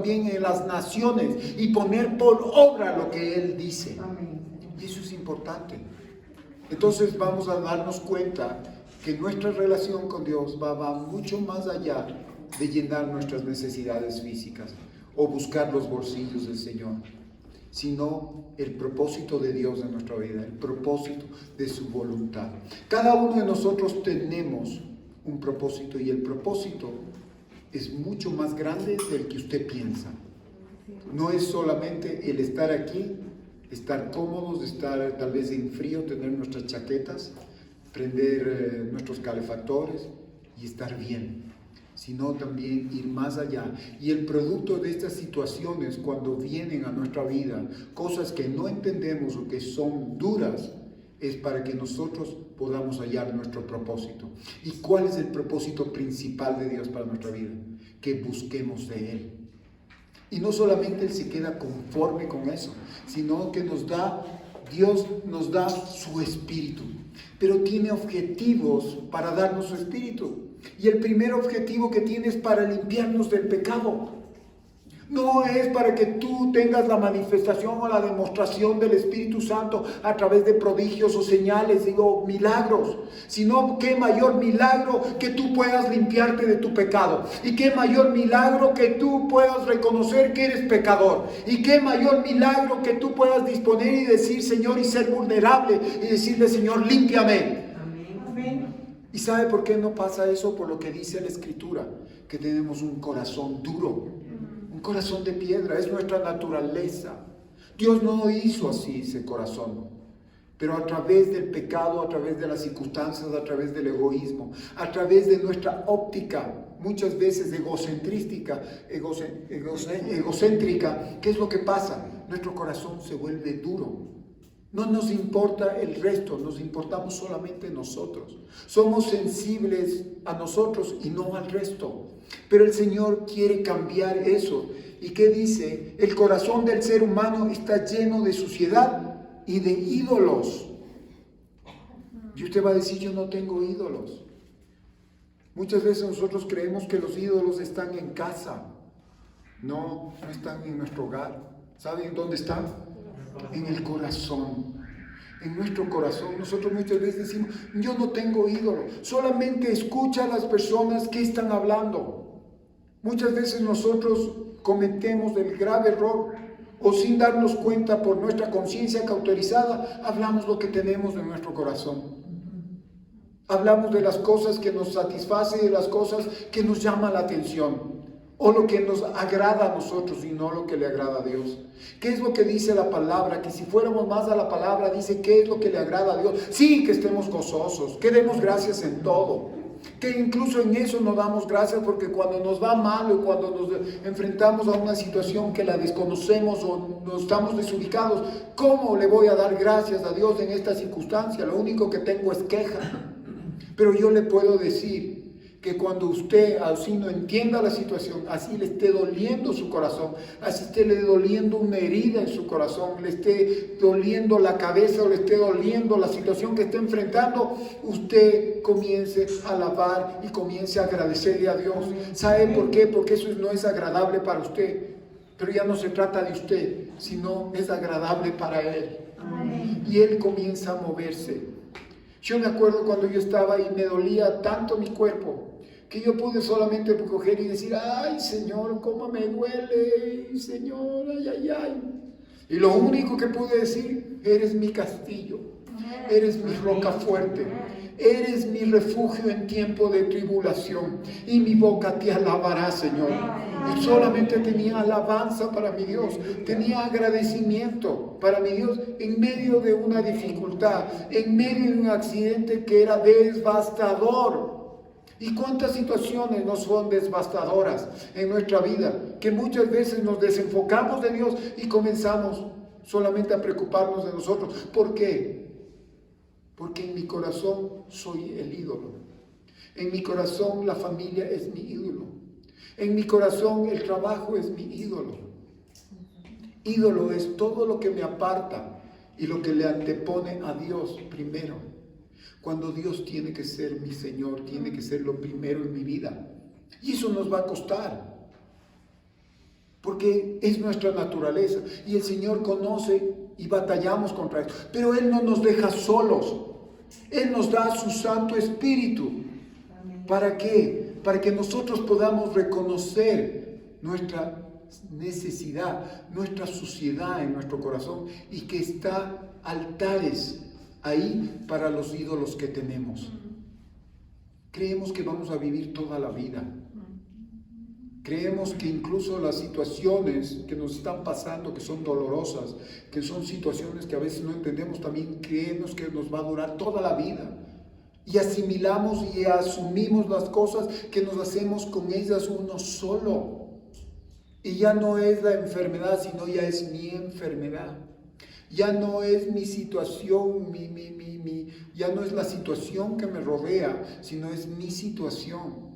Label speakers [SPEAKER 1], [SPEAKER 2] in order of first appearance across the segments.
[SPEAKER 1] también en las naciones y poner por obra lo que Él dice.
[SPEAKER 2] Amén.
[SPEAKER 1] Y eso es importante. Entonces vamos a darnos cuenta que nuestra relación con Dios va mucho más allá de llenar nuestras necesidades físicas o buscar los bolsillos del Señor, sino el propósito de Dios en nuestra vida, el propósito de su voluntad. Cada uno de nosotros tenemos un propósito y el propósito es mucho más grande del que usted piensa. No es solamente el estar aquí, estar cómodos, estar tal vez en frío, tener nuestras chaquetas, prender nuestros calefactores y estar bien, sino también ir más allá. Y el producto de estas situaciones, cuando vienen a nuestra vida, cosas que no entendemos o que son duras, es para que nosotros podamos hallar nuestro propósito. ¿Y cuál es el propósito principal de Dios para nuestra vida? Que busquemos de Él. Y no solamente Él se queda conforme con eso, sino que Dios nos da su espíritu, pero tiene objetivos para darnos su espíritu. Y el primer objetivo que tiene es para limpiarnos del pecado. No es para que tú tengas la manifestación o la demostración del Espíritu Santo a través de prodigios o señales, digo, milagros, sino qué mayor milagro que tú puedas limpiarte de tu pecado, y qué mayor milagro que tú puedas reconocer que eres pecador, y qué mayor milagro que tú puedas disponer y decir, Señor, y ser vulnerable y decirle, Señor, límpiame.
[SPEAKER 2] Amén. Amén.
[SPEAKER 1] ¿Y sabe por qué no pasa eso? Por lo que dice la Escritura, que tenemos un corazón duro. Un corazón de piedra, es nuestra naturaleza. Dios no hizo así ese corazón, pero a través del pecado, a través de las circunstancias, a través del egoísmo, a través de nuestra óptica, muchas veces egocéntrica, ¿qué es lo que pasa? Nuestro corazón se vuelve duro. No nos importa el resto, nos importamos solamente nosotros. Somos sensibles a nosotros y no al resto. Pero el Señor quiere cambiar eso. ¿Y qué dice? El corazón del ser humano está lleno de suciedad y de ídolos. Y usted va a decir, yo no tengo ídolos. Muchas veces nosotros creemos que los ídolos están en casa. No, no están en nuestro hogar. ¿Saben dónde están? En el corazón. En nuestro corazón. Nosotros muchas veces decimos, yo no tengo ídolo. Solamente escucha a las personas que están hablando. Muchas veces nosotros cometemos el grave error, o sin darnos cuenta por nuestra conciencia cauterizada, hablamos lo que tenemos en nuestro corazón. Hablamos de las cosas que nos satisfacen, de las cosas que nos llaman la atención, o lo que nos agrada a nosotros y no lo que le agrada a Dios. ¿Qué es lo que dice la palabra? Que si fuéramos más a la palabra, dice qué es lo que le agrada a Dios. Sí, que estemos gozosos, que demos gracias en todo. Que incluso en eso nos damos gracias, porque cuando nos va mal o cuando nos enfrentamos a una situación que la desconocemos o no estamos desubicados, ¿cómo le voy a dar gracias a Dios en esta circunstancia? Lo único que tengo es queja. Pero yo le puedo decir que cuando usted así no entienda la situación, así le esté doliendo su corazón, así esté le doliendo una herida en su corazón, le esté doliendo la cabeza o le esté doliendo la situación que esté enfrentando, usted comience a alabar y comience a agradecerle a Dios. ¿Sabe por qué? Porque eso no es agradable para usted, pero ya no se trata de usted, sino es agradable para Él. Amén. Y Él comienza a moverse. Yo me acuerdo cuando yo estaba y me dolía tanto mi cuerpo, que yo pude solamente coger y decir, ay Señor, cómo me duele, Señor, ay, ay, ay. Y lo único que pude decir, eres mi castillo, eres mi roca fuerte, eres mi refugio en tiempo de tribulación, y mi boca te alabará, Señor. Y solamente tenía alabanza para mi Dios, tenía agradecimiento para mi Dios en medio de una dificultad, en medio de un accidente que era devastador. ¿Y cuántas situaciones no son devastadoras en nuestra vida? Que muchas veces nos desenfocamos de Dios y comenzamos solamente a preocuparnos de nosotros. ¿Por qué? Porque en mi corazón soy el ídolo. En mi corazón la familia es mi ídolo. En mi corazón el trabajo es mi ídolo. Ídolo es todo lo que me aparta y lo que le antepone a Dios primero. Cuando Dios tiene que ser mi Señor, tiene que ser lo primero en mi vida. Y eso nos va a costar. porque es nuestra naturaleza y el Señor conoce y batallamos contra eso. Pero Él no nos deja solos. Él nos da su Santo Espíritu. ¿Para qué? Para que nosotros podamos reconocer nuestra necesidad, nuestra suciedad en nuestro corazón y que está altares ahí para los ídolos que tenemos. Creemos que vamos a vivir toda la vida. Creemos que incluso las situaciones que nos están pasando, que son dolorosas, que son situaciones que a veces no entendemos, también creemos que nos va a durar toda la vida. Y asimilamos y asumimos las cosas que nos hacemos con ellas uno solo. Y ya no es la enfermedad, sino ya es mi enfermedad. Ya no es mi situación, ya no es la situación que me rodea, sino es mi situación.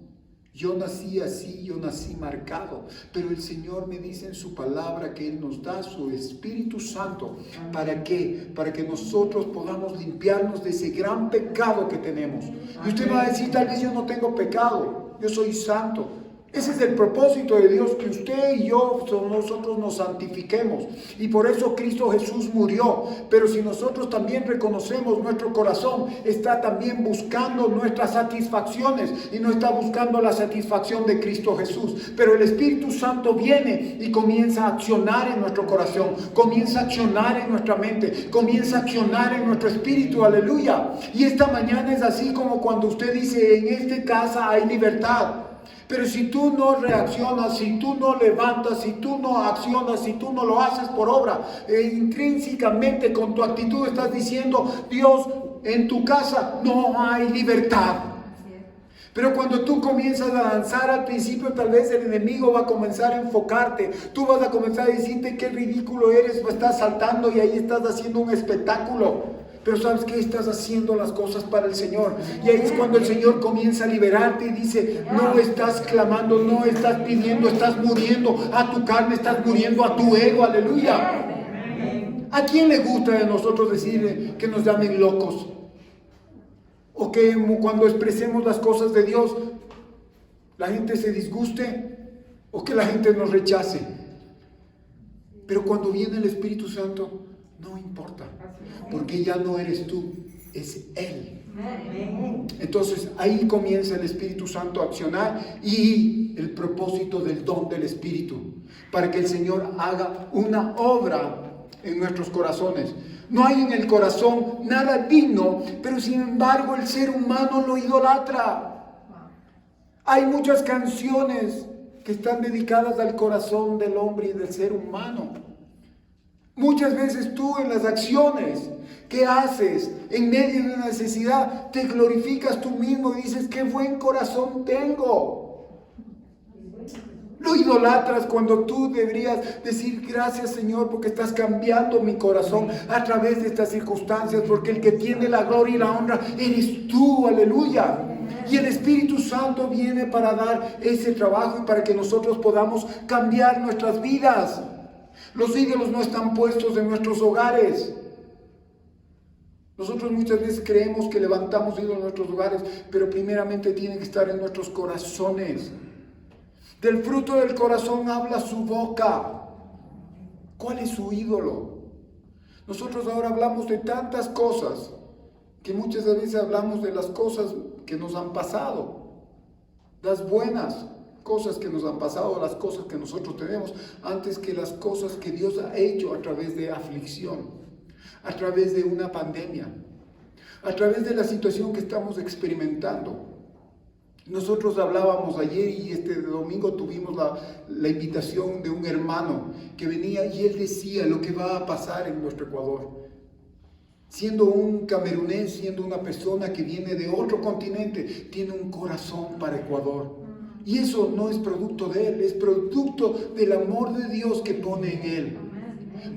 [SPEAKER 1] Yo nací así, yo nací marcado, pero el Señor me dice en su palabra que Él nos da su Espíritu Santo. ¿Para qué? Para que nosotros podamos limpiarnos de ese gran pecado que tenemos. Y usted va a decir, tal vez yo no tengo pecado, yo soy santo. Ese es el propósito de Dios, que usted y yo, nosotros nos santifiquemos. Y por eso Cristo Jesús murió. Pero si nosotros también reconocemos, nuestro corazón está también buscando nuestras satisfacciones y no está buscando la satisfacción de Cristo Jesús. Pero el Espíritu Santo viene y comienza a accionar en nuestro corazón, comienza a accionar en nuestra mente, comienza a accionar en nuestro espíritu, aleluya. Y esta mañana es así como cuando usted dice, en esta casa hay libertad. Pero si tú no reaccionas, si tú no levantas, si tú no accionas, si tú no lo haces por obra, intrínsecamente con tu actitud estás diciendo, Dios, en tu casa no hay libertad. Pero cuando tú comienzas a danzar al principio, tal vez el enemigo va a comenzar a enfocarte. Tú vas a comenzar a decirte qué ridículo eres, estás saltando y ahí estás haciendo un espectáculo. Pero ¿sabes qué? Estás haciendo las cosas para el Señor. Y ahí es cuando el Señor comienza a liberarte y dice, no estás clamando, no estás pidiendo, estás muriendo a tu carne, estás muriendo a tu ego, aleluya. ¿A quién le gusta de nosotros decirle que nos llamen locos? O que cuando expresemos las cosas de Dios, la gente se disguste o que la gente nos rechace. Pero cuando viene el Espíritu Santo, no importa, porque ya no eres tú, es Él. Entonces ahí comienza el Espíritu Santo a accionar y el propósito del don del Espíritu, para que el Señor haga una obra en nuestros corazones. No hay en el corazón nada digno, pero sin embargo el ser humano lo idolatra. Hay muchas canciones que están dedicadas al corazón del hombre y del ser humano. Muchas veces tú en las acciones que haces en medio de una necesidad te glorificas tú mismo y dices, qué buen corazón tengo. Lo idolatras cuando tú deberías decir, gracias Señor porque estás cambiando mi corazón a través de estas circunstancias, porque el que tiene la gloria y la honra eres tú, aleluya. Y el Espíritu Santo viene para dar ese trabajo y para que nosotros podamos cambiar nuestras vidas. Los ídolos no están puestos en nuestros hogares. Nosotros muchas veces creemos que levantamos ídolos en nuestros hogares, pero primeramente tienen que estar en nuestros corazones. Del fruto del corazón habla su boca. ¿Cuál es su ídolo? Nosotros ahora hablamos de tantas cosas, que muchas veces hablamos de las cosas que nos han pasado, las buenas cosas que nos han pasado, las cosas que nosotros tenemos, antes que las cosas que Dios ha hecho a través de aflicción, a través de una pandemia, a través de la situación que estamos experimentando. Nosotros hablábamos ayer y este domingo tuvimos la invitación de un hermano que venía y él decía lo que va a pasar en nuestro Ecuador. Siendo un camerunés, siendo una persona que viene de otro continente, tiene un corazón para Ecuador. Y eso no es producto de él, es producto del amor de Dios que pone en él.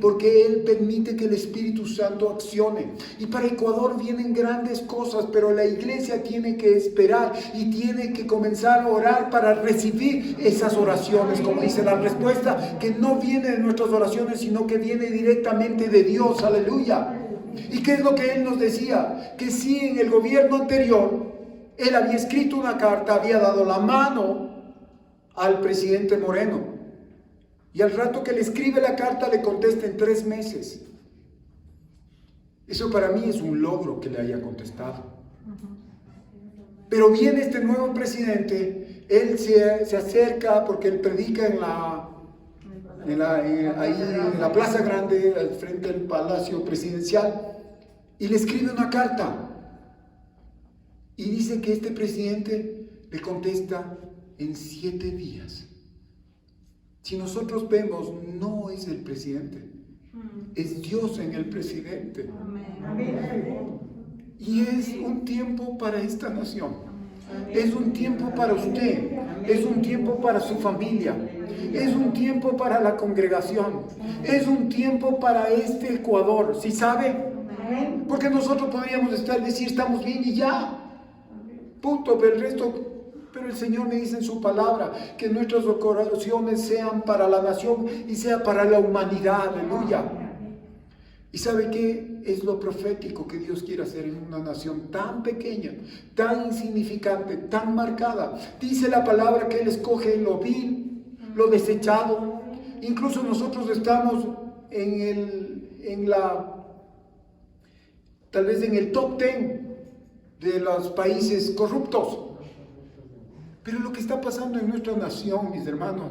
[SPEAKER 1] Porque Él permite que el Espíritu Santo accione. Y para Ecuador vienen grandes cosas, pero la iglesia tiene que esperar y tiene que comenzar a orar para recibir esas oraciones. Como dice la respuesta, que no viene de nuestras oraciones, sino que viene directamente de Dios. Aleluya. ¿Y qué es lo que Él nos decía? Que si en el gobierno anterior Él había escrito una carta, había dado la mano al presidente Moreno, Y al rato que le escribe la carta le contesta en 3 meses. Eso para mí es un logro que le haya contestado. Pero viene este nuevo presidente, él se acerca porque él predica ahí en la Plaza Grande, al frente del Palacio Presidencial, y le escribe una carta. Y dice que este presidente le contesta en 7 días. Si nosotros vemos, no es el presidente, es Dios en el presidente. Y es un tiempo para esta nación, es un tiempo para usted, es un tiempo para su familia, es un tiempo para la congregación, es un tiempo para este Ecuador, ¿sí sabe? Porque nosotros podríamos decir estamos bien y ya, punto, pero el resto... Pero el Señor me dice en su palabra que nuestras oraciones sean para la nación y sea para la humanidad, aleluya. ¿Y sabe qué? Es lo profético que Dios quiere hacer en una nación tan pequeña, tan insignificante, tan marcada. Dice la palabra que Él escoge lo vil, lo desechado. Incluso nosotros estamos tal vez en el top 10 de los países corruptos. Pero lo que está pasando en nuestra nación, mis hermanos,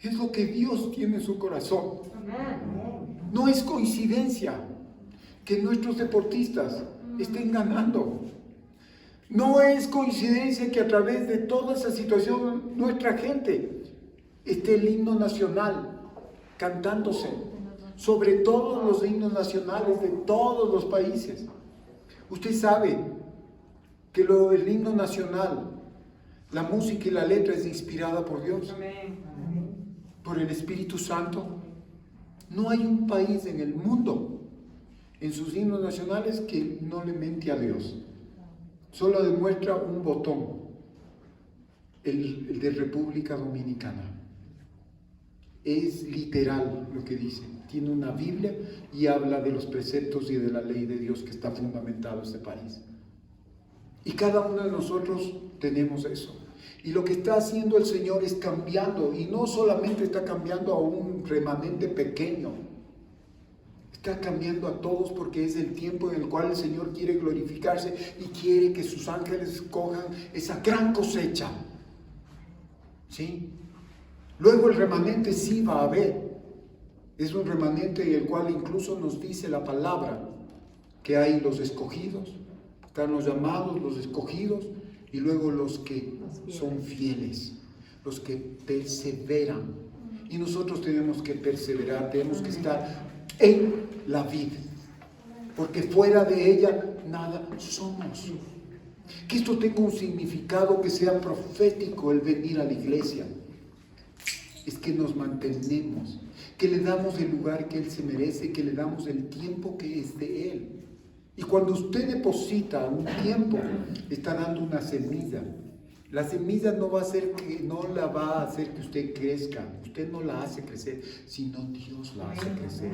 [SPEAKER 1] es lo que Dios tiene en su corazón. No es coincidencia que nuestros deportistas estén ganando. No es coincidencia que a través de toda esa situación nuestra gente esté el himno nacional cantándose sobre todos los himnos nacionales de todos los países. Usted sabe que el himno nacional, la música y la letra es inspirada por Dios, por el Espíritu Santo. No hay un país en el mundo, en sus himnos nacionales, que no le mente a Dios. Solo demuestra un botón, el de República Dominicana. Es literal lo que dice. Tiene una Biblia y habla de los preceptos y de la ley de Dios que está fundamentado este país. Y cada uno de nosotros tenemos eso. Y lo que está haciendo el Señor es cambiando, y no solamente está cambiando a un remanente pequeño, está cambiando a todos, porque es el tiempo en el cual el Señor quiere glorificarse y quiere que sus ángeles cojan esa gran cosecha. ¿Sí? Luego el remanente sí va a haber. Es un remanente en el cual incluso nos dice la palabra que hay los escogidos, están los llamados, los escogidos, y luego los que son fieles, los que perseveran. Y nosotros tenemos que perseverar, tenemos que estar en la vida, porque fuera de ella nada somos. Que esto tenga un significado, que sea profético el venir a la iglesia. Es que nos mantenemos, que le damos el lugar que Él se merece, que le damos el tiempo que es de Él. Y cuando usted deposita un tiempo, está dando una semilla. La semilla no la va a hacer que usted crezca. Usted no la hace crecer, sino Dios la hace crecer.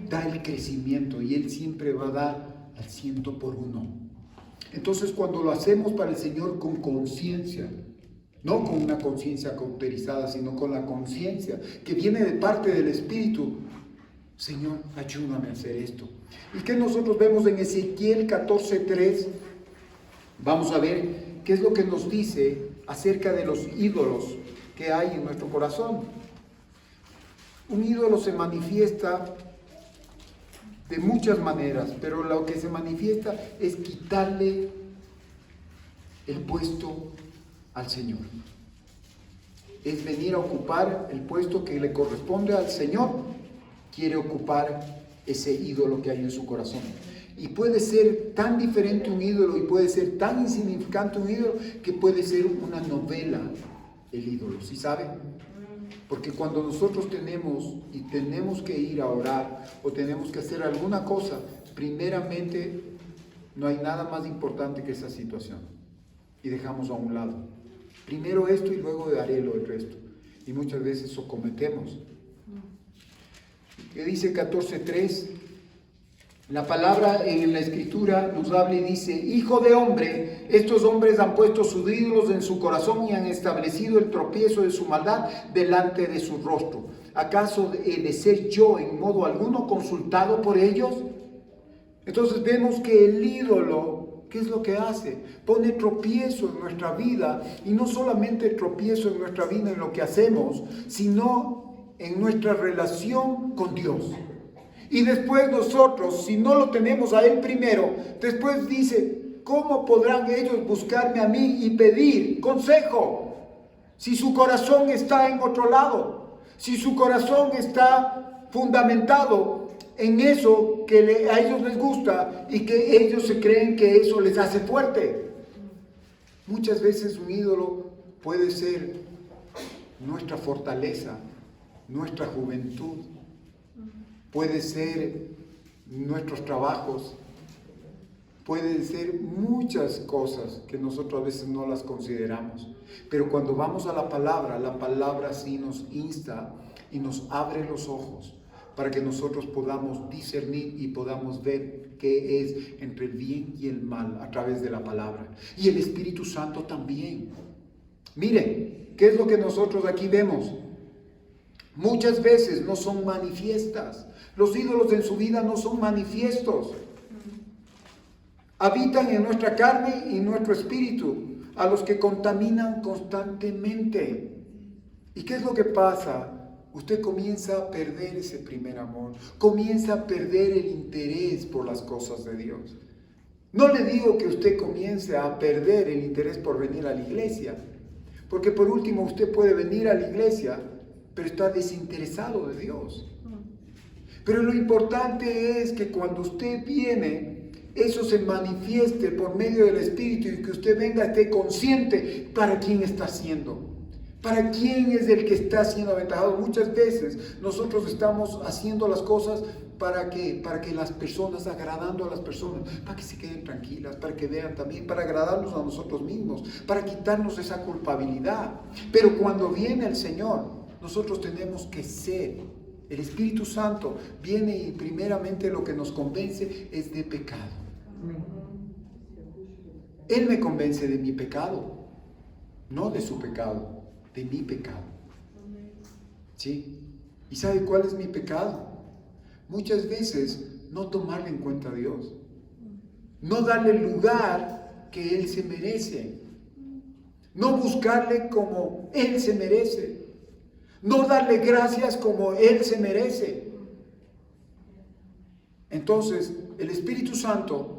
[SPEAKER 1] Da el crecimiento y Él siempre va a dar al 100 por 1. Entonces, cuando lo hacemos para el Señor con conciencia, no con una conciencia cauterizada, sino con la conciencia que viene de parte del Espíritu, Señor, ayúdame a hacer esto. ¿Y qué nosotros vemos en Ezequiel 14:3? Vamos a ver qué es lo que nos dice acerca de los ídolos que hay en nuestro corazón. Un ídolo se manifiesta de muchas maneras, pero lo que se manifiesta es quitarle el puesto al Señor. Es venir a ocupar el puesto que le corresponde al Señor. Quiere ocupar ese ídolo que hay en su corazón. Y puede ser tan diferente un ídolo, y puede ser tan insignificante un ídolo, que puede ser una novela el ídolo, ¿sí saben? Porque cuando nosotros tenemos que ir a orar, o tenemos que hacer alguna cosa, primeramente no hay nada más importante que esa situación, y dejamos a un lado. Primero esto y luego haré lo del resto. Y muchas veces eso cometemos. Que dice 14:3, la palabra en la escritura nos habla y dice: hijo de hombre, estos hombres han puesto sus ídolos en su corazón y han establecido el tropiezo de su maldad delante de su rostro. ¿Acaso he de ser yo en modo alguno consultado por ellos? Entonces vemos que el ídolo, ¿qué es lo que hace? Pone tropiezo en nuestra vida, y no solamente tropiezo en nuestra vida en lo que hacemos, sino en nuestra relación con Dios. Y después nosotros, si no lo tenemos a Él primero, después dice, ¿cómo podrán ellos buscarme a mí y pedir consejo? Si su corazón está en otro lado, si su corazón está fundamentado en eso que a ellos les gusta y que ellos se creen que eso les hace fuerte. Muchas veces un ídolo puede ser nuestra fortaleza, nuestra juventud, puede ser nuestros trabajos, pueden ser muchas cosas que nosotros a veces no las consideramos. Pero cuando vamos a la palabra sí nos insta y nos abre los ojos para que nosotros podamos discernir y podamos ver qué es entre el bien y el mal a través de la palabra. Y el Espíritu Santo también. Miren, ¿qué es lo que nosotros aquí vemos? Muchas veces no son manifiestas. Los ídolos en su vida no son manifiestos. Habitan en nuestra carne y nuestro espíritu, a los que contaminan constantemente. ¿Y qué es lo que pasa? Usted comienza a perder ese primer amor, comienza a perder el interés por las cosas de Dios. No le digo que usted comience a perder el interés por venir a la iglesia, porque por último usted puede venir a la iglesia, pero está desinteresado de Dios. Pero lo importante es que cuando usted viene, eso se manifieste por medio del Espíritu y que usted venga, esté consciente para quién está haciendo. ¿Para quién es el que está siendo aventajado? Muchas veces nosotros estamos haciendo las cosas para que las personas, agradando a las personas, para que se queden tranquilas, para que vean también, para agradarnos a nosotros mismos, para quitarnos esa culpabilidad. Pero cuando viene el Señor, nosotros tenemos que ser. El Espíritu Santo viene y primeramente lo que nos convence es de pecado. Él me convence de mi pecado, no de su pecado, de mi pecado. ¿Sí? ¿Y sabe cuál es mi pecado? Muchas veces no tomarle en cuenta a Dios, no darle el lugar que Él se merece, no buscarle como Él se merece, no darle gracias como Él se merece. Entonces, el Espíritu Santo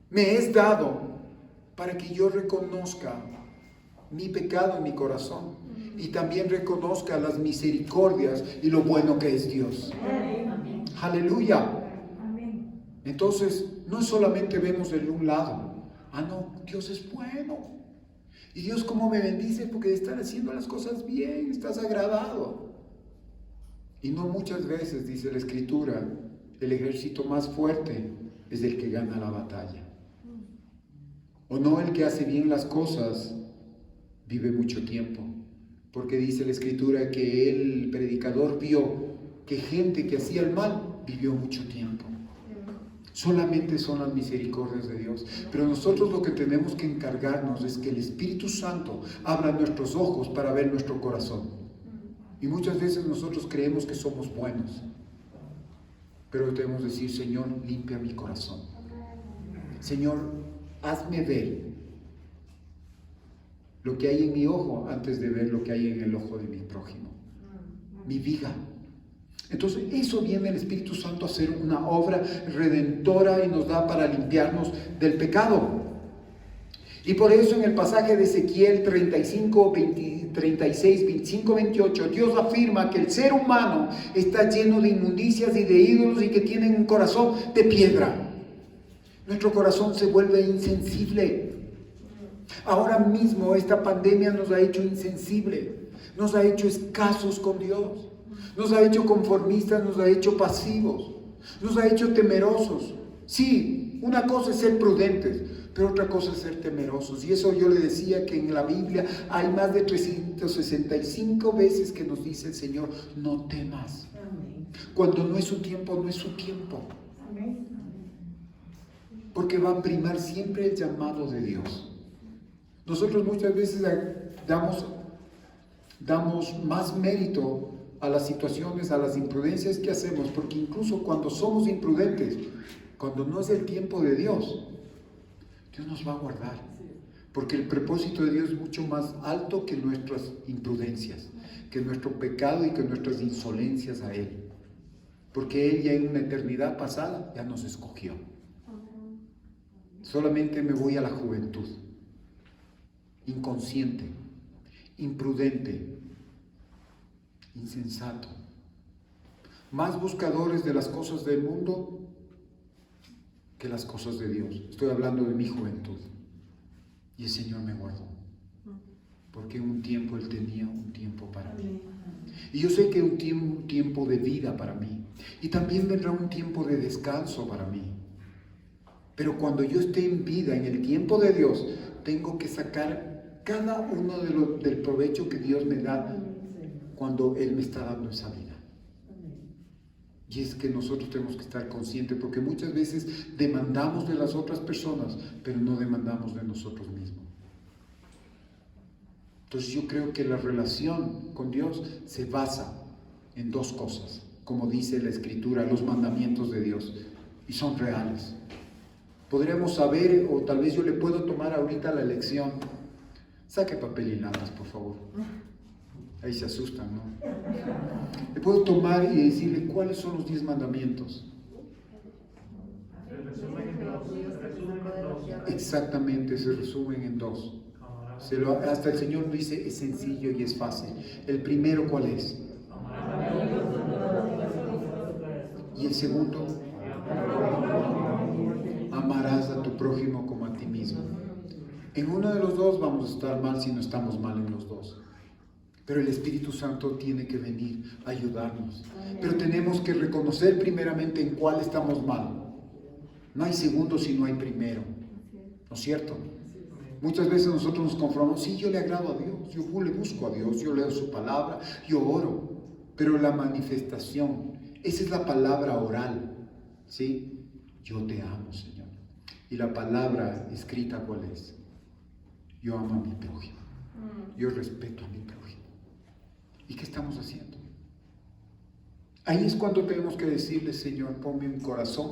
[SPEAKER 1] me es dado para que yo reconozca mi pecado en mi corazón y también reconozca las misericordias y lo bueno que es Dios. Amén. Aleluya. Amén. Entonces, no solamente vemos de un lado, no, Dios es bueno. Y Dios cómo me bendice porque están haciendo las cosas bien, estás agradado. Y no muchas veces, dice la Escritura, el ejército más fuerte es el que gana la batalla. O no el que hace bien las cosas vive mucho tiempo. Porque dice la Escritura que el predicador vio que gente que hacía el mal vivió mucho tiempo. Solamente son las misericordias de Dios. Pero nosotros lo que tenemos que encargarnos es que el Espíritu Santo abra nuestros ojos para ver nuestro corazón. Y muchas veces nosotros creemos que somos buenos, pero debemos decir: Señor, limpia mi corazón. Señor, hazme ver lo que hay en mi ojo antes de ver lo que hay en el ojo de mi prójimo, mi viga. Entonces eso viene el Espíritu Santo a hacer una obra redentora y nos da para limpiarnos del pecado. Y por eso en el pasaje de Ezequiel 35, 36, 25, 28, Dios afirma que el ser humano está lleno de inmundicias y de ídolos y que tienen un corazón de piedra. Nuestro corazón se vuelve insensible. Ahora mismo esta pandemia nos ha hecho insensible, nos ha hecho escasos con Dios, nos ha hecho conformistas, nos ha hecho pasivos, nos ha hecho temerosos. Sí, una cosa es ser prudentes, pero otra cosa es ser temerosos. Y eso yo le decía que en la Biblia hay más de 365 veces que nos dice el Señor: no temas. Amén. Cuando no es su tiempo, no es su tiempo. Amén. Porque va a primar siempre el llamado de Dios. Nosotros muchas veces damos más mérito a las situaciones, a las imprudencias que hacemos, porque incluso cuando somos imprudentes, cuando no es el tiempo de Dios, Dios nos va a guardar, porque el propósito de Dios es mucho más alto que nuestras imprudencias, que nuestro pecado y que nuestras insolencias a Él, porque Él ya en una eternidad pasada ya nos escogió. Solamente me voy a la juventud, inconsciente, imprudente, insensato, más buscadores de las cosas del mundo que las cosas de Dios. Estoy hablando de mi juventud. Y el Señor me guardó, porque en un tiempo Él tenía un tiempo para mí. Y yo sé que un tiempo de vida para mí, y también vendrá un tiempo de descanso para mí. Pero cuando yo esté en vida, en el tiempo de Dios, tengo que sacar cada uno del provecho que Dios me da cuando Él me está dando esa vida. Y es que nosotros tenemos que estar conscientes, porque muchas veces demandamos de las otras personas, pero no demandamos de nosotros mismos. Entonces yo creo que la relación con Dios se basa en dos cosas, como dice la Escritura, los mandamientos de Dios, y son reales. Podríamos saber, o tal vez yo le puedo tomar ahorita la lección. Saque papel y lápiz, por favor. Ahí se asustan, ¿no? Le puedo tomar y decirle cuáles son los 10 mandamientos. Exactamente, se resumen en dos. Hasta el Señor dice, es sencillo y es fácil. El primero, ¿cuál es? Y el segundo, amarás a tu prójimo como a ti mismo. En uno de los dos vamos a estar mal si no estamos mal en los dos. Pero el Espíritu Santo tiene que venir a ayudarnos. Pero tenemos que reconocer primeramente en cuál estamos mal. No hay segundo si no hay primero. ¿No es cierto? Muchas veces nosotros nos conformamos, sí, yo le agrado a Dios, yo le busco a Dios, yo leo su palabra, yo oro. Pero la manifestación, esa es la palabra oral, ¿sí? Yo te amo, Señor. Y la palabra escrita, ¿cuál es? Yo amo a mi prójimo. Yo respeto a mi prójimo. ¿Y qué estamos haciendo? Ahí es cuando tenemos que decirle, Señor, ponme un corazón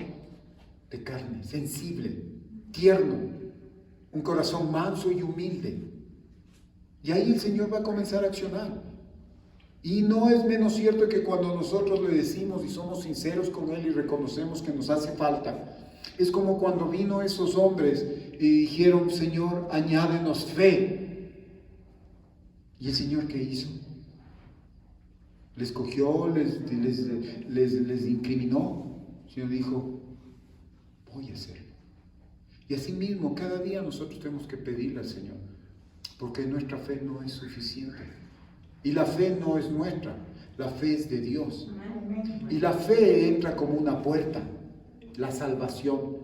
[SPEAKER 1] de carne, sensible, tierno, un corazón manso y humilde. Y ahí el Señor va a comenzar a accionar. Y no es menos cierto que cuando nosotros le decimos y somos sinceros con Él y reconocemos que nos hace falta, es como cuando vino esos hombres y dijeron, Señor, añádenos fe. ¿Y el Señor qué hizo? Les cogió, les incriminó. El Señor dijo, voy a hacerlo. Y así mismo, cada día nosotros tenemos que pedirle al Señor, porque nuestra fe no es suficiente. Y la fe no es nuestra, la fe es de Dios. Y la fe entra como una puerta. La salvación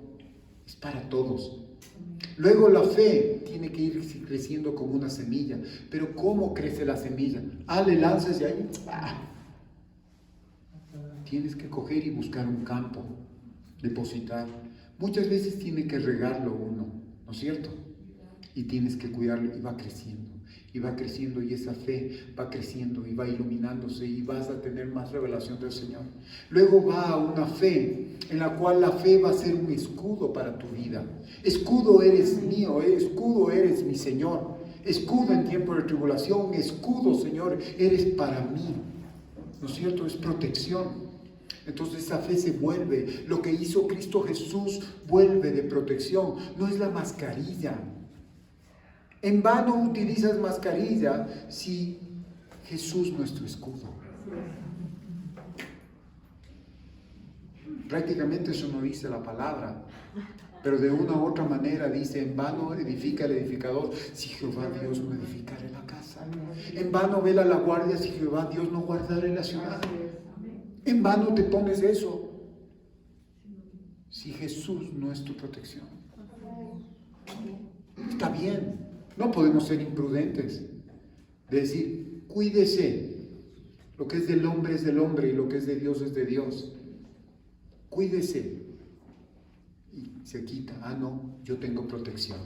[SPEAKER 1] es para todos. Luego la fe tiene que ir creciendo como una semilla. Pero ¿cómo crece la semilla? Le lanzas y ahí... Tienes que coger y buscar un campo, depositar. Muchas veces tiene que regarlo uno, ¿no es cierto? Y tienes que cuidarlo y va creciendo. Y va creciendo y esa fe va creciendo y va iluminándose y vas a tener más revelación del Señor. Luego va a una fe en la cual la fe va a ser un escudo para tu vida. Escudo eres mío, escudo eres mi Señor. Escudo en tiempo de tribulación, escudo, Señor, eres para mí. ¿No es cierto? Es protección. Entonces esa fe se vuelve, lo que hizo Cristo Jesús vuelve de protección, no es la mascarilla. En vano utilizas mascarilla si Jesús no es tu escudo. Prácticamente eso no dice la palabra, pero de una u otra manera dice, en vano edifica el edificador si Jehová Dios no edificare la casa. En vano vela la guardia si Jehová Dios no guardare la ciudad. En vano te pones eso si Jesús no es tu protección. Está bien, no podemos ser imprudentes de decir, cuídese, lo que es del hombre es del hombre y lo que es de Dios es de Dios. Cuídese. Y se quita, no, yo tengo protección,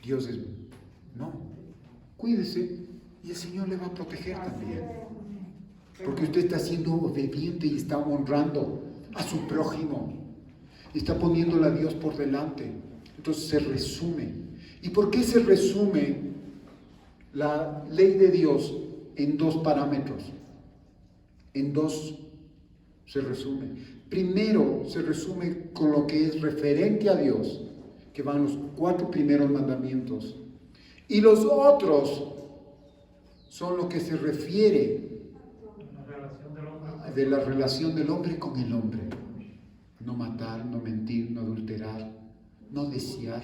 [SPEAKER 1] Dios es... No, cuídese y el Señor le va a proteger también. Porque usted está siendo obediente y está honrando a su prójimo. Y está poniéndole a Dios por delante. Entonces se resume. ¿Y por qué se resume la ley de Dios en dos parámetros? En dos se resume. Primero se resume con lo que es referente a Dios, que van los 4 primeros mandamientos. Y los otros son lo que se refiere de la relación del hombre con el hombre. No matar, no mentir, no adulterar, no desear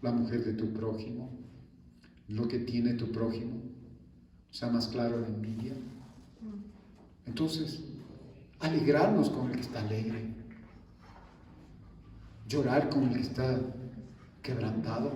[SPEAKER 1] la mujer de tu prójimo, lo que tiene tu prójimo. Sea más claro la envidia. Entonces, alegrarnos con el que está alegre, llorar con el que está quebrantado.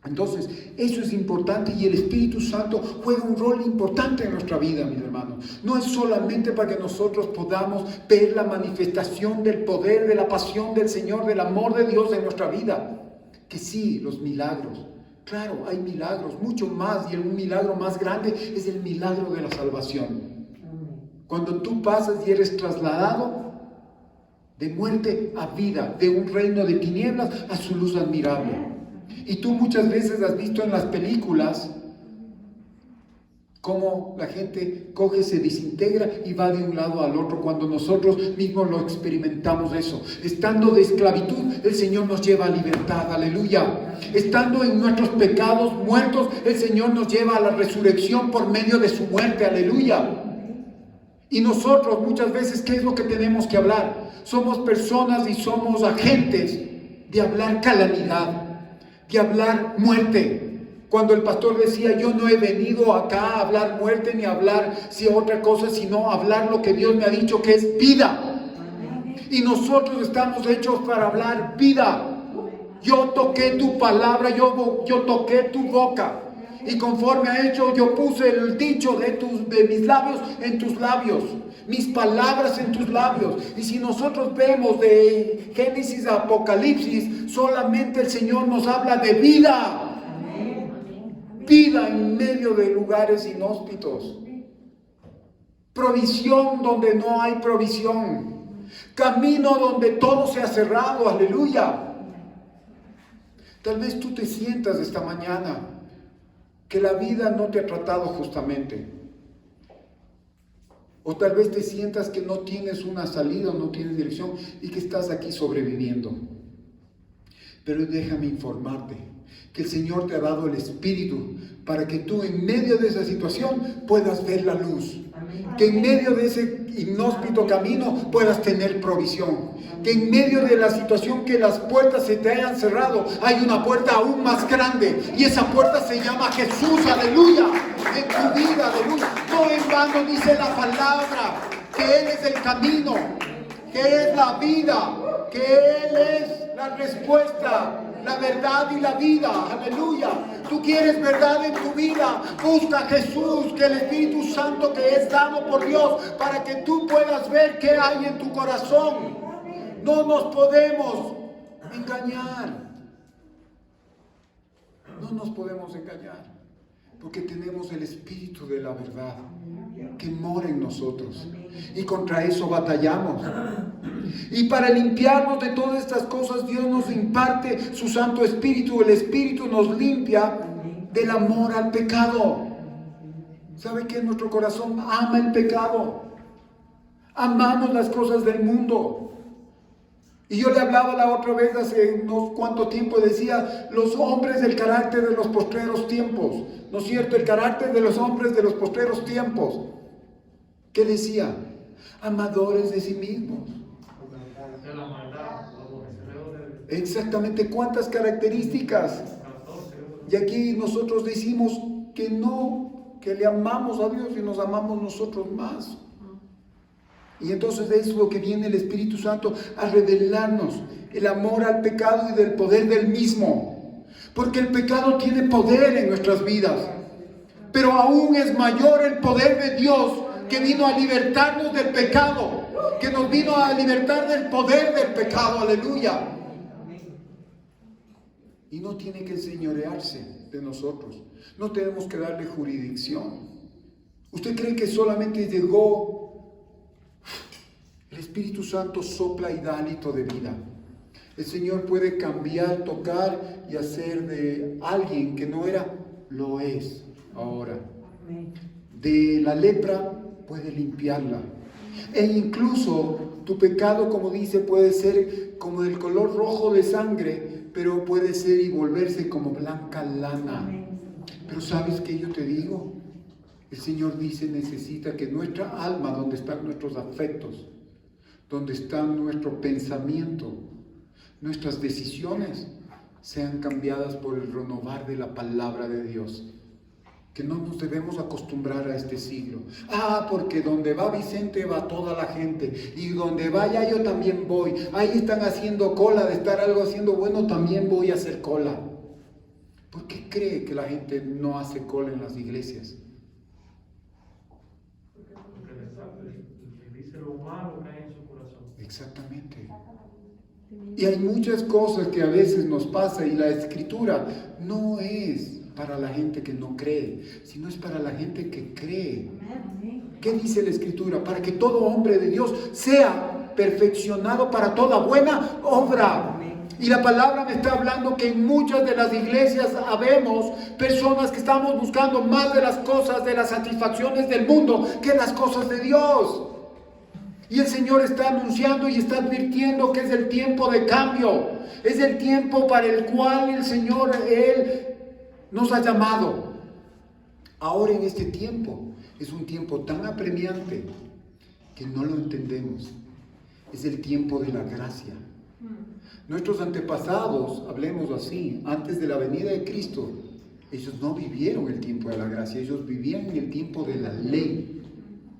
[SPEAKER 1] Entonces, eso es importante y el Espíritu Santo juega un rol importante en nuestra vida, mis hermanos. No es solamente para que nosotros podamos ver la manifestación del poder, de la pasión del Señor, del amor de Dios en nuestra vida. Que sí, los milagros. Claro, hay milagros, mucho más, y un milagro más grande es el milagro de la salvación. Cuando tú pasas y eres trasladado de muerte a vida, de un reino de tinieblas a su luz admirable. Y tú muchas veces has visto en las películas cómo la gente coge, se desintegra y va de un lado al otro, cuando nosotros mismos lo experimentamos eso. Estando de esclavitud, el Señor nos lleva a libertad, aleluya. Estando en nuestros pecados muertos, el Señor nos lleva a la resurrección por medio de su muerte, aleluya. Y nosotros muchas veces, ¿qué es lo que tenemos que hablar? Somos personas y somos agentes de hablar calamidad, de hablar muerte. Cuando el pastor decía, yo no he venido acá a hablar muerte ni a hablar otra cosa, sino a hablar lo que Dios me ha dicho que es vida. Y nosotros estamos hechos para hablar vida. Yo toqué tu palabra, yo toqué tu boca. Y conforme a hecho, yo puse el dicho de mis labios en tus labios, mis palabras en tus labios. Y si nosotros vemos de Génesis a Apocalipsis, solamente el Señor nos habla de vida. Vida en medio de lugares inhóspitos. Provisión donde no hay provisión. Camino donde todo se ha cerrado. Aleluya. Tal vez tú te sientas esta mañana que la vida no te ha tratado justamente. O tal vez te sientas que no tienes una salida, no tienes dirección y que estás aquí sobreviviendo. Pero déjame informarte que el Señor te ha dado el Espíritu para que tú en medio de esa situación puedas ver la luz. Que en medio de ese inhóspito camino puedas tener provisión. Que en medio de la situación que las puertas se te hayan cerrado, hay una puerta aún más grande. Y esa puerta se llama Jesús, aleluya, en tu vida, aleluya. No en vano dice la palabra que Él es el camino, que es la vida, que Él es la respuesta, la verdad y la vida, aleluya. Tú quieres verdad en tu vida, busca a Jesús, que el Espíritu Santo que es dado por Dios, para que tú puedas ver qué hay en tu corazón. No nos podemos engañar. No nos podemos engañar, porque tenemos el Espíritu de la verdad que mora en nosotros, y contra eso batallamos. Y para limpiarnos de todas estas cosas, Dios nos imparte su Santo Espíritu. El Espíritu nos limpia del amor al pecado. ¿Sabe qué? Nuestro corazón ama el pecado. Amamos las cosas del mundo. Y yo le hablaba la otra vez, hace unos cuanto tiempo, decía, los hombres del carácter de los postreros tiempos, ¿no es cierto? El carácter de los hombres de los postreros tiempos. ¿Qué decía? Amadores de sí mismos. Exactamente, ¿cuántas características? Y aquí nosotros decimos que no, que le amamos a Dios y nos amamos nosotros más. Y entonces es lo que viene el Espíritu Santo a revelarnos, el amor al pecado y del poder del mismo. Porque el pecado tiene poder en nuestras vidas, pero aún es mayor el poder de Dios, que vino a libertarnos del pecado, que nos vino a libertar del poder del pecado, aleluya. Y no tiene que enseñorearse de nosotros, no tenemos que darle jurisdicción. ¿Usted cree que solamente llegó? El Espíritu Santo sopla y da hálito de vida. El Señor puede cambiar, tocar y hacer de alguien que no era, lo es ahora. De la lepra puede limpiarla. E incluso tu pecado, como dice, puede ser como del color rojo de sangre, pero puede ser y volverse como blanca lana. Pero ¿sabes qué yo te digo? El Señor dice, necesita que nuestra alma, donde están nuestros afectos, donde está nuestro pensamiento, nuestras decisiones, sean cambiadas por el renovar de la palabra de Dios. Que no nos debemos acostumbrar a este siglo. Porque donde va Vicente va toda la gente. Y donde vaya yo también voy. Ahí están haciendo cola de estar algo haciendo bueno, también voy a hacer cola. ¿Por qué cree que la gente no hace cola en las iglesias? Porque dice lo malo que hay en su corazón. Exactamente. Y hay muchas cosas que a veces nos pasa y la Escritura no es para la gente que no cree, sino es para la gente que cree. ¿Qué dice la Escritura? Para que todo hombre de Dios sea perfeccionado para toda buena obra. Y la palabra me está hablando que en muchas de las iglesias habemos personas que estamos buscando más de las cosas, de las satisfacciones del mundo, que las cosas de Dios. Y el Señor está anunciando y está advirtiendo que es el tiempo de cambio. Es el tiempo para el cual el Señor, Él nos ha llamado. Ahora en este tiempo es un tiempo tan apremiante que no lo entendemos. Es el tiempo de la gracia. Nuestros antepasados, hablemos así, antes de la venida de Cristo, ellos no vivieron el tiempo de la gracia, ellos vivían en el tiempo de la ley.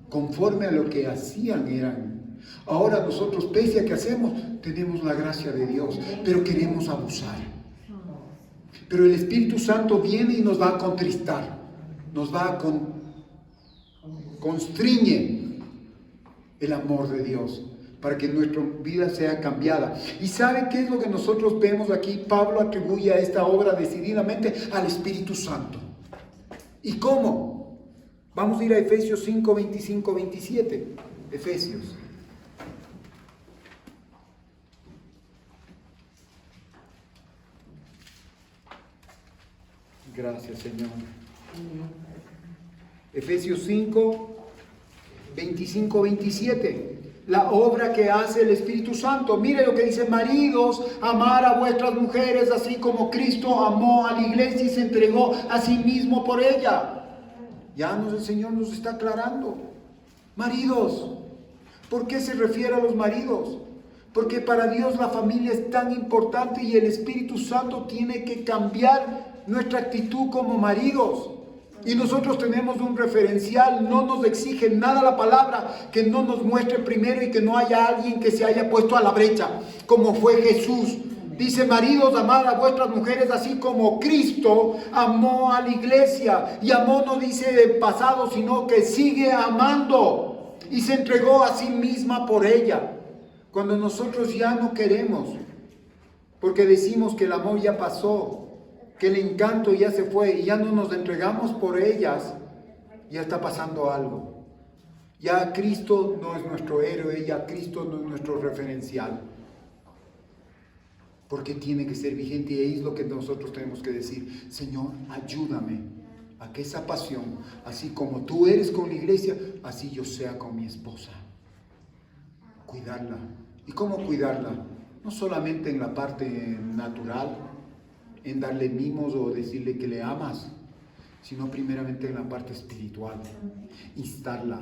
[SPEAKER 1] Conforme a lo que hacían eran. Ahora nosotros, pese a que hacemos, tenemos la gracia de Dios, pero queremos abusar. Pero el Espíritu Santo viene y nos va a contristar, nos va a constriñe el amor de Dios para que nuestra vida sea cambiada. ¿Y sabe qué es lo que nosotros vemos aquí? Pablo atribuye a esta obra decididamente al Espíritu Santo. ¿Y cómo? Vamos a ir a Efesios 5, 25, 27. Efesios. Gracias, Señor. Efesios 5, 25, 27. La obra que hace el Espíritu Santo. Mire lo que dice: maridos, amar a vuestras mujeres así como Cristo amó a la iglesia y se entregó a sí mismo por ella. El Señor nos está aclarando. Maridos, ¿por qué se refiere a los maridos? Porque para Dios la familia es tan importante y el Espíritu Santo tiene que cambiar nuestra actitud como maridos. Y nosotros tenemos un referencial, no nos exige nada la palabra que no nos muestre primero y que no haya alguien que se haya puesto a la brecha, como fue Jesús. Dice: maridos, amad a vuestras mujeres así como Cristo amó a la iglesia. Y amó no dice de pasado, sino que sigue amando. Y se entregó a sí misma por ella. Cuando nosotros ya no queremos, porque decimos que el amor ya pasó, que el encanto ya se fue y ya no nos entregamos por ellas, ya está pasando algo. Ya Cristo no es nuestro héroe, ya Cristo no es nuestro referencial. Porque tiene que ser vigente y es lo que nosotros tenemos que decir: Señor, ayúdame a que esa pasión, así como tú eres con la iglesia, así yo sea con mi esposa. Cuidarla. ¿Y cómo cuidarla? No solamente en la parte natural, en darle mimos o decirle que le amas, sino primeramente en la parte espiritual. Instarla.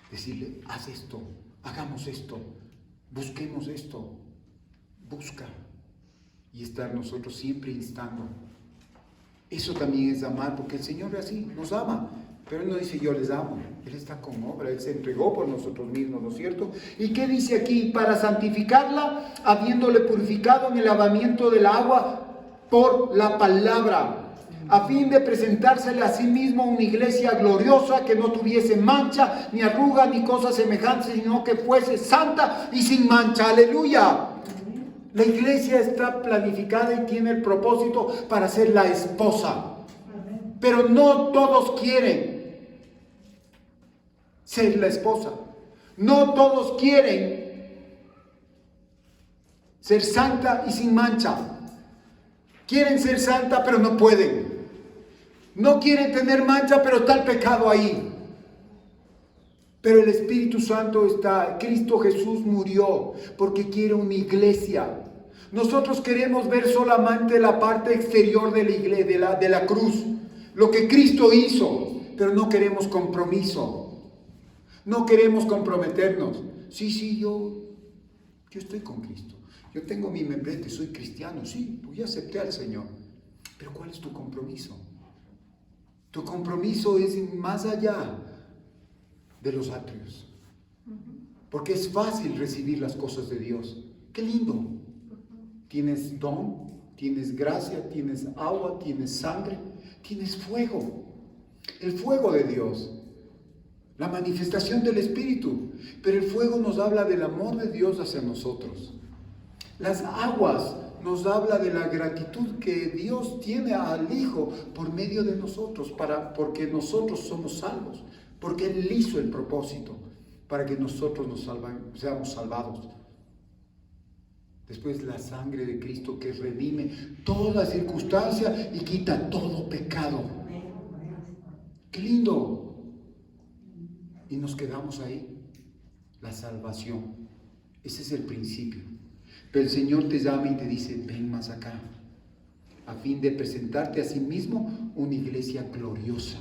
[SPEAKER 1] Decirle: haz esto, hagamos esto, busquemos esto. Busca. Y estar nosotros siempre instando. Eso también es amar, porque el Señor es así, nos ama. Pero Él no dice: yo les amo. Él está con obra, Él se entregó por nosotros mismos, ¿no es cierto? ¿Y qué dice aquí? Para santificarla, habiéndole purificado en el lavamiento del agua por la palabra, a fin de presentársele a sí mismo una iglesia gloriosa, que no tuviese mancha, ni arruga, ni cosa semejante, sino que fuese santa y sin mancha. ¡Aleluya! La iglesia está planificada y tiene el propósito para ser la esposa. Pero no todos quieren. ser la esposa. No todos quieren ser santa y sin mancha. Quieren ser santa, pero no pueden. No quieren tener mancha, pero está el pecado ahí. Pero el Espíritu Santo está. Cristo Jesús murió porque quiere una iglesia. Nosotros queremos ver solamente la parte exterior de la iglesia, de la cruz. Lo que Cristo hizo, pero no queremos compromiso. No queremos comprometernos. Sí, yo estoy con Cristo. Yo tengo mi membrete, soy cristiano. Sí, pues ya acepté al Señor. Pero ¿cuál es tu compromiso? Tu compromiso es más allá de los atrios. Porque es fácil recibir las cosas de Dios. ¡Qué lindo! Tienes don, tienes gracia, tienes agua, tienes sangre, tienes fuego. El fuego de Dios. La manifestación del Espíritu. Pero el fuego nos habla del amor de Dios hacia nosotros. Las aguas nos habla de la gratitud que Dios tiene al Hijo por medio de nosotros, porque nosotros somos salvos, porque Él hizo el propósito para que nosotros seamos salvados. Después la sangre de Cristo que redime toda circunstancia y quita todo pecado. ¡Qué lindo! Y nos quedamos ahí. La salvación. Ese es el principio. Pero el Señor te llama y te dice, ven más acá, a fin de presentarte a sí mismo una iglesia gloriosa.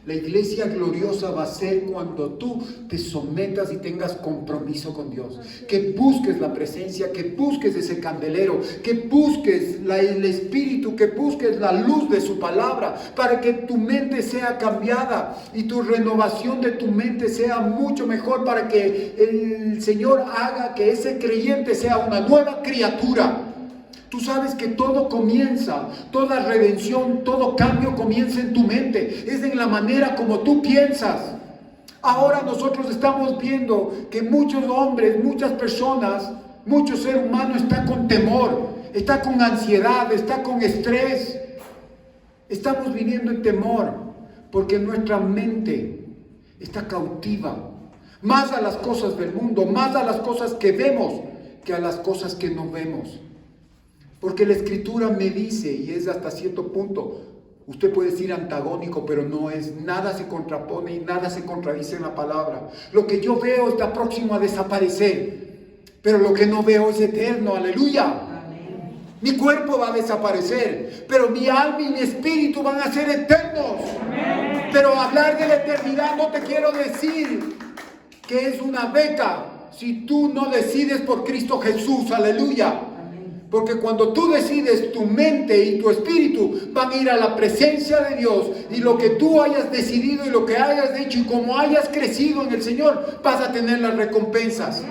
[SPEAKER 1] La iglesia gloriosa va a ser cuando tú te sometas y tengas compromiso con Dios, que busques la presencia, que busques ese candelero, que busques el Espíritu, que busques la luz de su palabra, para que tu mente sea cambiada y tu renovación de tu mente sea mucho mejor, para que el Señor haga que ese creyente sea una nueva criatura. Tú sabes que todo comienza, toda redención, todo cambio comienza en tu mente. Es en la manera como tú piensas. Ahora nosotros estamos viendo que muchos hombres, muchas personas, mucho ser humano está con temor, está con ansiedad, está con estrés. Estamos viviendo en temor porque nuestra mente está cautiva. Más a las cosas del mundo, más a las cosas que vemos que a las cosas que no vemos. Porque la Escritura me dice, y es hasta cierto punto, usted puede decir antagónico, pero no es, nada se contrapone y nada se contradice en la palabra. Lo que yo veo está próximo a desaparecer, pero lo que no veo es eterno, aleluya. Amén. Mi cuerpo va a desaparecer, pero mi alma y mi espíritu van a ser eternos. Amén. Pero hablar de la eternidad no te quiero decir que es una beca si tú no decides por Cristo Jesús, aleluya. Porque cuando tú decides, tu mente y tu espíritu van a ir a la presencia de Dios. Y lo que tú hayas decidido y lo que hayas hecho y como hayas crecido en el Señor, vas a tener las recompensas.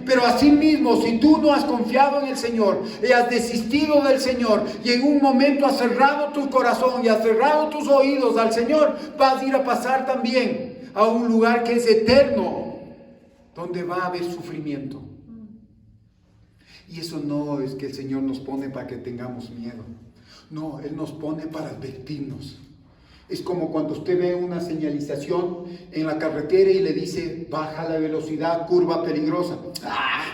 [SPEAKER 1] Pero asimismo, si tú no has confiado en el Señor y has desistido del Señor y en un momento has cerrado tu corazón y has cerrado tus oídos al Señor, vas a ir a pasar también a un lugar que es eterno, donde va a haber sufrimiento. Y eso no es que el Señor nos pone para que tengamos miedo. No, Él nos pone para advertirnos. Es como cuando usted ve una señalización en la carretera y le dice, baja la velocidad, curva peligrosa. ¡Ah!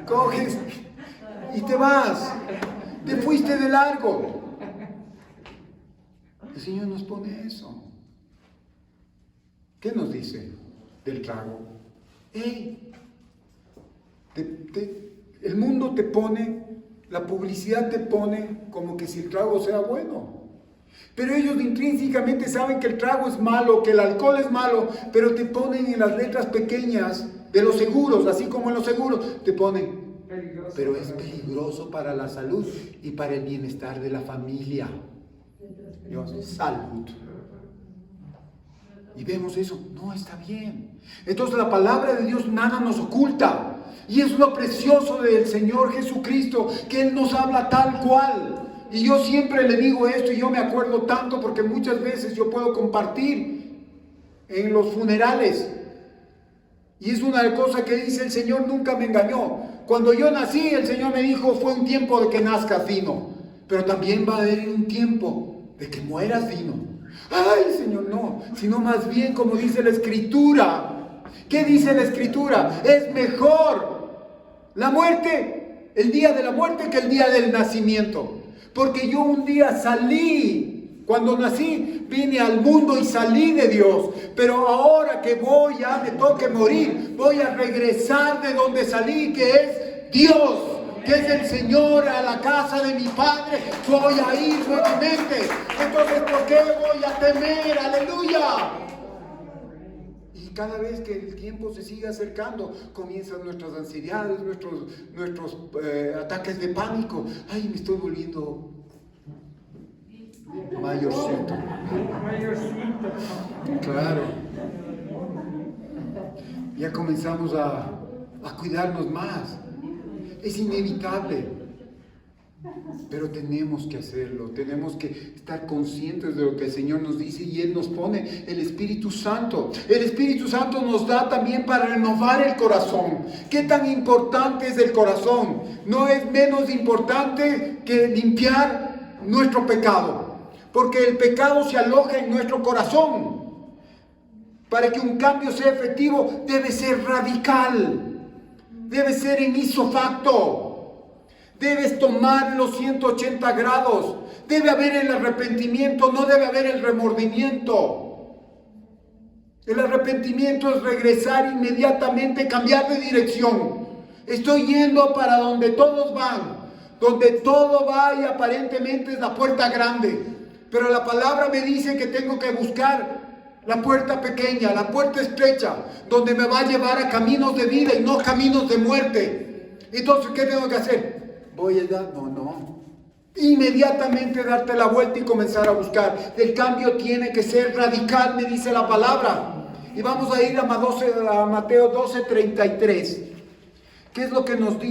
[SPEAKER 1] Coges y te vas. Te fuiste de largo. El Señor nos pone eso. ¿Qué nos dice del trago? Hey, el mundo te pone, la publicidad te pone como que si el trago sea bueno. Pero ellos intrínsecamente saben que el trago es malo, que el alcohol es malo, pero te ponen en las letras pequeñas de los seguros, así como en los seguros, te ponen, pero es peligroso para la salud y para el bienestar de la familia. Dios, salud. Y vemos eso, no está bien. Entonces la palabra de Dios nada nos oculta. Y es lo precioso del Señor Jesucristo, que Él nos habla tal cual. Y yo siempre le digo esto y yo me acuerdo tanto porque muchas veces yo puedo compartir en los funerales. Y es una cosa que dice el Señor nunca me engañó. Cuando yo nací el Señor me dijo fue un tiempo de que nazcas fino. Pero también va a haber un tiempo de que mueras fino. Ay, Señor, no, sino más bien como dice la Escritura. ¿Qué dice la Escritura? Es mejor la muerte, el día de la muerte, que el día del nacimiento. Porque yo un día salí, cuando nací, vine al mundo y salí de Dios. Pero ahora que voy, ya me toque morir, voy a regresar de donde salí, que es Dios, que es el Señor, a la casa de mi Padre. Voy a ir nuevamente. Entonces, ¿por qué voy a temer? ¡Aleluya! Y cada vez que el tiempo se sigue acercando, comienzan nuestras ansiedades, nuestros ataques de pánico. Ay, me estoy volviendo mayorcito. Claro. Ya comenzamos a cuidarnos más. Es inevitable. Pero tenemos que hacerlo, tenemos que estar conscientes de lo que el Señor nos dice, y Él nos pone el Espíritu Santo. El Espíritu Santo nos da también para renovar el corazón. ¿Qué tan importante es el corazón? No es menos importante que limpiar nuestro pecado, porque el pecado se aloja en nuestro corazón. Para que un cambio sea efectivo, debe ser radical, debe ser en ipso facto. Debes tomar los 180 grados. Debe haber el arrepentimiento, no debe haber el remordimiento. El arrepentimiento es regresar inmediatamente, cambiar de dirección. Estoy yendo para donde todos van, donde todo va y aparentemente es la puerta grande. Pero la palabra me dice que tengo que buscar la puerta pequeña, la puerta estrecha, donde me va a llevar a caminos de vida y no caminos de muerte. Entonces, ¿qué tengo que hacer? Voy a dar, no. Inmediatamente darte la vuelta y comenzar a buscar. El cambio tiene que ser radical, me dice la palabra. Y vamos a ir a Mateo 12:33. ¿Qué es lo que nos dice?